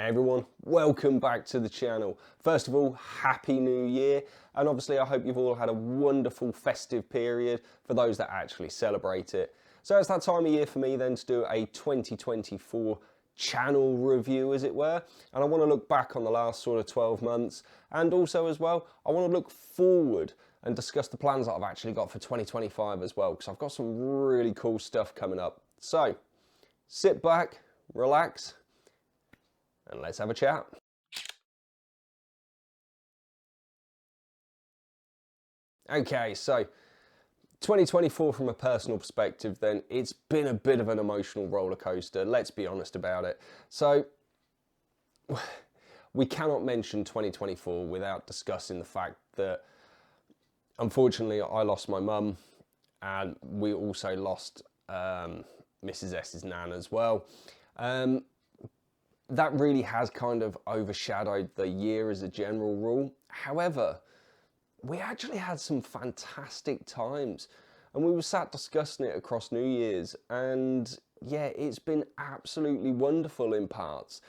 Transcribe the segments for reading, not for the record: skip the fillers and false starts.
Hey everyone, welcome back to the channel. First of all, Happy New Year, and obviously I hope you've all had a wonderful festive period for those that actually celebrate it. So it's that time of year for me then to do a 2024 channel review, as it were, and I want to look back on the last sort of 12 months, and also as well, I want to look forward and discuss the plans that I've actually got for 2025 as well, because I've got some really cool stuff coming up. So sit back, relax, and let's have a chat. Okay, so 2024 from a personal perspective then, it's been a bit of an emotional roller coaster, let's be honest about it. So we cannot mention 2024 without discussing the fact that unfortunately I lost my mum, and we also lost Mrs. S's nan as well. That really has kind of overshadowed the year as a general rule. However, we actually had some fantastic times, and we were sat discussing it across New Year's, and yeah, it's been absolutely wonderful in parts.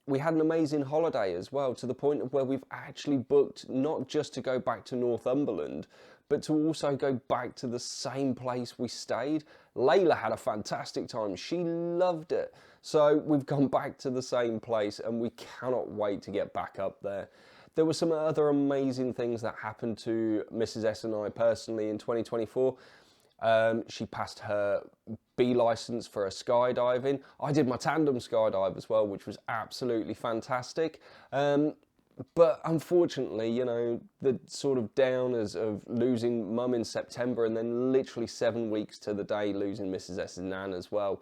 We had an amazing holiday as well, to the point of where we've actually booked not just to go back to Northumberland, but to also go back to the same place we stayed. Layla had a fantastic time, she loved it. So we've gone back to the same place, and we cannot wait to get back up there. There were some other amazing things that happened to Mrs. S and I personally in 2024. She passed her B license for her skydiving. I did my tandem skydive as well, which was absolutely fantastic. But unfortunately, you know, the sort of downers of losing mum in September and then literally 7 weeks to the day losing Mrs. S's nan as well,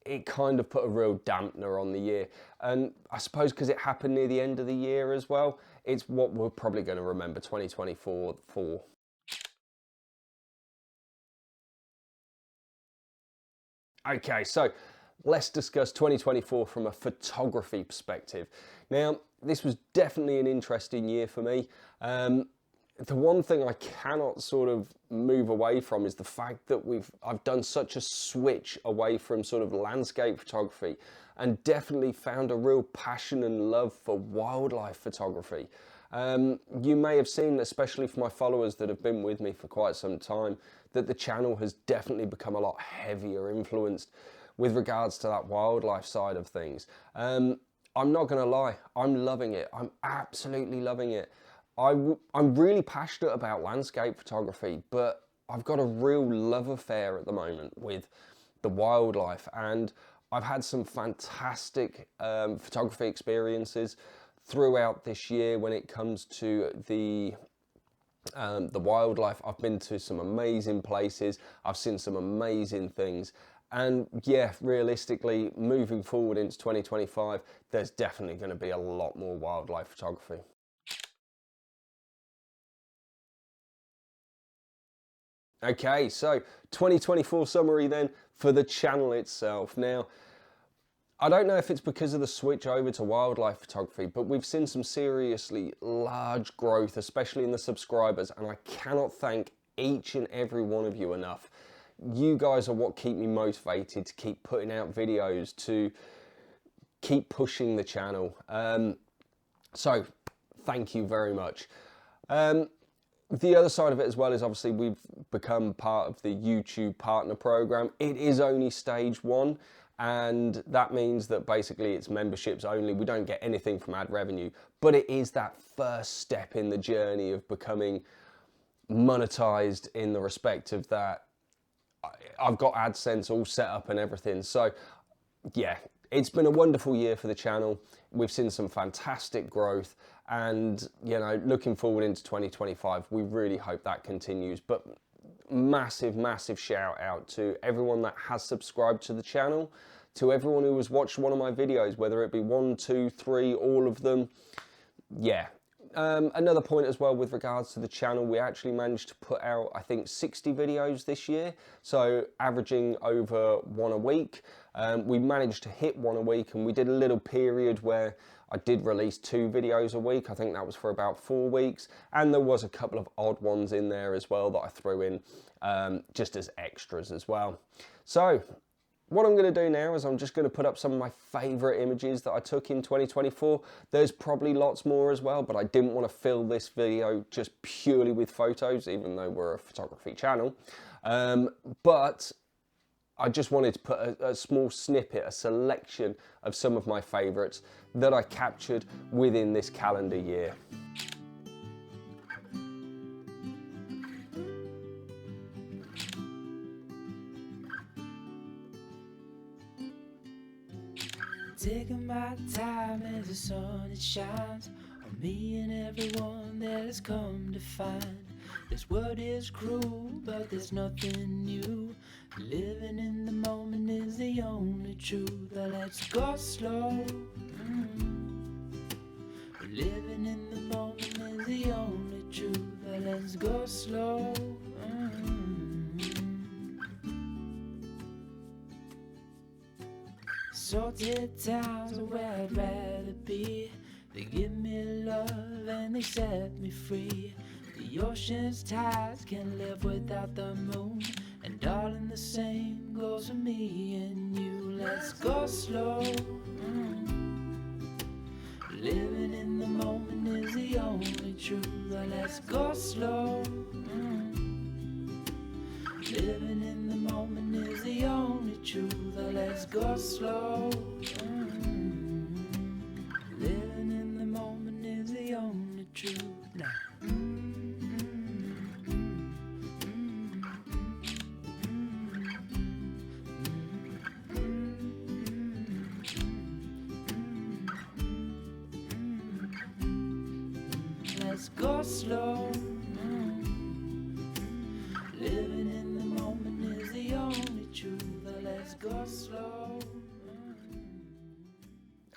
it kind of put a real dampener on the year. And I suppose because it happened near the end of the year as well, it's what we're probably going to remember 2024 for. Okay, so let's discuss 2024 from a photography perspective. Now, this was definitely an interesting year for me. The one thing I cannot sort of move away from is the fact that I've done such a switch away from sort of landscape photography, and definitely found a real passion and love for wildlife photography. You may have seen, especially for my followers that have been with me for quite some time, that the channel has definitely become a lot heavier influenced with regards to that wildlife side of things. I'm not going to lie, I'm loving it. I'm absolutely loving it. I'm really passionate about landscape photography, but I've got a real love affair at the moment with the wildlife, and I've had some fantastic photography experiences throughout this year when it comes to the wildlife. I've been to some amazing places, I've seen some amazing things, and yeah, realistically, moving forward into 2025, there's definitely going to be a lot more wildlife photography. Okay, so 2024 summary then for the channel itself. Now, I don't know if it's because of the switch over to wildlife photography, but we've seen some seriously large growth, especially in the subscribers, and I cannot thank each and every one of you enough. You guys are what keep me motivated to keep putting out videos, to keep pushing the channel. So thank you very much. The other side of it as well is obviously we've become part of the YouTube partner program. It is only stage 1, and that means that basically it's memberships only. We don't get anything from ad revenue, but it is that first step in the journey of becoming monetized, in the respect of that I've got AdSense all set up and everything. So yeah, it's been a wonderful year for the channel. We've seen some fantastic growth, and you know, looking forward into 2025, we really hope that continues. But massive shout out to everyone that has subscribed to the channel, to everyone who has watched one of my videos, whether it be 1, 2, 3, all of them. Yeah. Another point as well with regards to the channel, we actually managed to put out, I think, 60 videos this year, so averaging over 1 a week. We managed to hit 1 a week, and we did a little period where I did release 2 videos a week. I think that was for about 4 weeks, and there was a couple of odd ones in there as well that I threw in just as extras as well. So what I'm going to do now is I'm just going to put up some of my favourite images that I took in 2024. There's probably lots more as well, but I didn't want to fill this video just purely with photos, even though we're a photography channel. But I just wanted to put a small snippet, a selection of some of my favourites that I captured within this calendar year. Taking my time as the sun it shines on me and everyone that has come to find this world is cruel, but there's nothing new. Living in the moment is the only truth. Let's go slow. Living in the moment is the only truth. Let's go slow. Salted towns are where I'd rather be. They give me love and they set me free. The ocean's tides can't live without the moon. And darling, the same goes for me and you. Let's go slow. Living in the moment is the only truth. Let's go slow. Living in the moment is the only truth. Let's go slow. Living in the moment is the only truth. Now. Let's go slow. Living in the moment is the only truth. Let's go slow.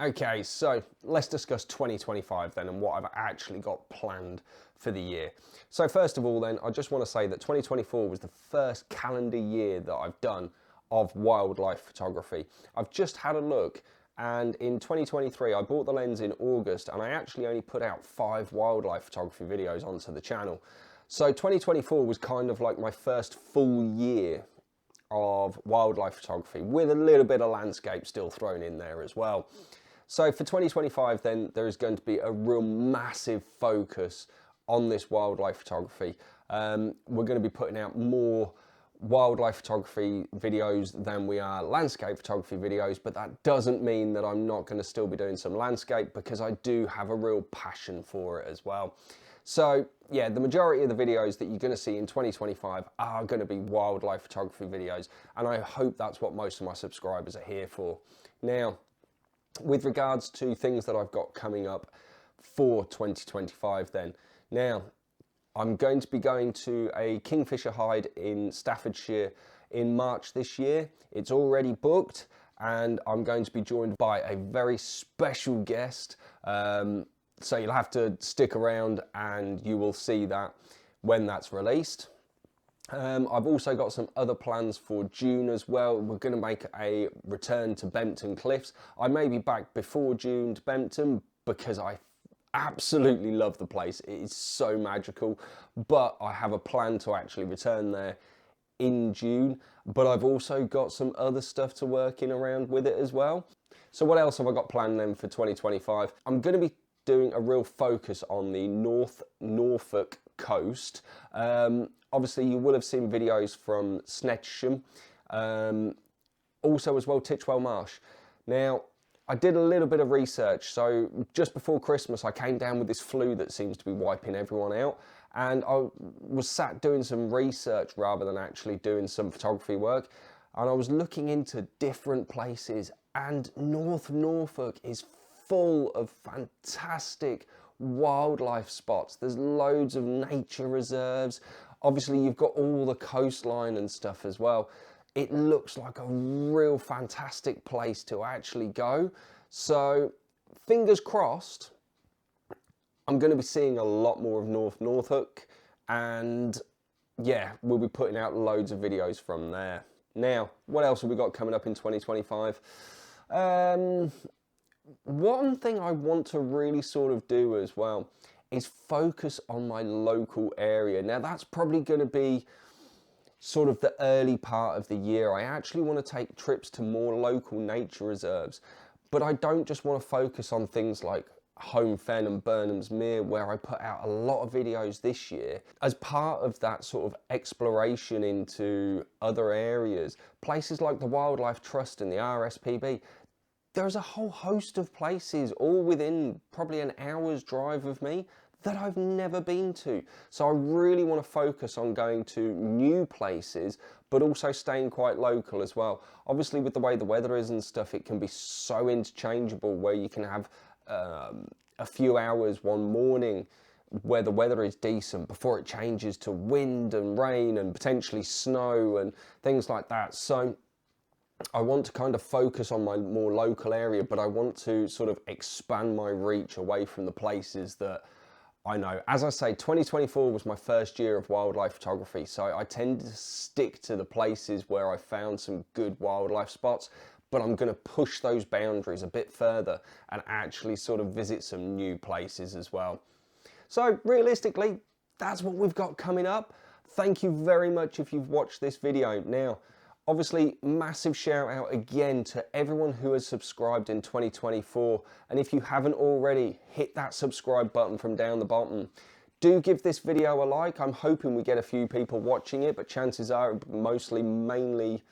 Okay, so let's discuss 2025 then and what I've actually got planned for the year. So first of all then, I just want to say that 2024 was the first calendar year that I've done of wildlife photography. I've just had a look, and in 2023 I bought the lens in August and I actually only put out 5 wildlife photography videos onto the channel. So 2024 was kind of like my first full year of wildlife photography, with a little bit of landscape still thrown in there as well. So for 2025 then, there is going to be a real massive focus on this wildlife photography. We're going to be putting out more wildlife photography videos than we are landscape photography videos, but that doesn't mean that I'm not going to still be doing some landscape, because I do have a real passion for it as well. So yeah, the majority of the videos that you're going to see in 2025 are going to be wildlife photography videos, and I hope that's what most of my subscribers are here for. Now, with regards to things that I've got coming up for 2025 then, now I'm going to be going to a Kingfisher Hide in Staffordshire in March this year. It's already booked, and I'm going to be joined by a very special guest. So you'll have to stick around and you will see that when that's released. I've also got some other plans for June as well. We're going to make a return to Bempton Cliffs. I may be back before June to Bempton because I absolutely love the place. It is so magical, but I have a plan to actually return there in June. But I've also got some other stuff to work in around with it as well. So what else have I got planned then for 2025? I'm going to be doing a real focus on the North Norfolk coast. Obviously you will have seen videos from Snetcham, also as well Titchwell Marsh. Now I did a little bit of research, so just before Christmas I came down with this flu that seems to be wiping everyone out, and I was sat doing some research rather than actually doing some photography work, and I was looking into different places, and North Norfolk is full of fantastic wildlife spots. There's loads of nature reserves. Obviously you've got all the coastline and stuff as well. It looks like a real fantastic place to actually go. So fingers crossed, I'm going to be seeing a lot more of North Norfolk, and yeah, we'll be putting out loads of videos from there. Now, what else have we got coming up in 2025? One thing I want to really sort of do as well is focus on my local area. Now that's probably going to be sort of the early part of the year, I actually want to take trips to more local nature reserves. But I don't just want to focus on things like Home Fen and Burnham's Mere, where I put out a lot of videos this year. As part of that sort of exploration into other areas, places like the Wildlife Trust and the RSPB, there's a whole host of places all within probably an hour's drive of me that I've never been to. So I really want to focus on going to new places, but also staying quite local as well. Obviously, with the way the weather is and stuff, it can be so interchangeable, where you can have a few hours one morning where the weather is decent before it changes to wind and rain and potentially snow and things like that. So I want to kind of focus on my more local area, but I want to sort of expand my reach away from the places that I know. As I say, 2024 was my first year of wildlife photography, so I tend to stick to the places where I found some good wildlife spots, but I'm going to push those boundaries a bit further and actually sort of visit some new places as well. So realistically, that's what we've got coming up. Thank you very much if you've watched this video. Now, obviously, massive shout out again to everyone who has subscribed in 2024. And if you haven't already, hit that subscribe button from down the bottom. Do give this video a like. I'm hoping we get a few people watching it, but chances are mainly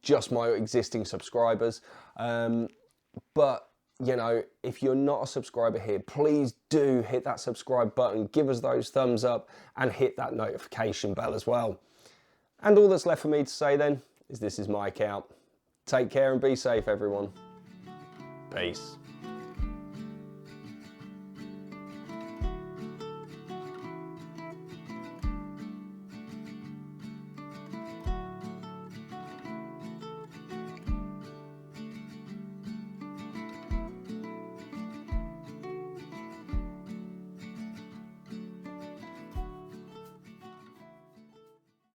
just my existing subscribers. But you know, if you're not a subscriber here, please do hit that subscribe button, give us those thumbs up, and hit that notification bell as well. And all that's left for me to say then is this is Mike out. Take care and be safe, everyone. Peace.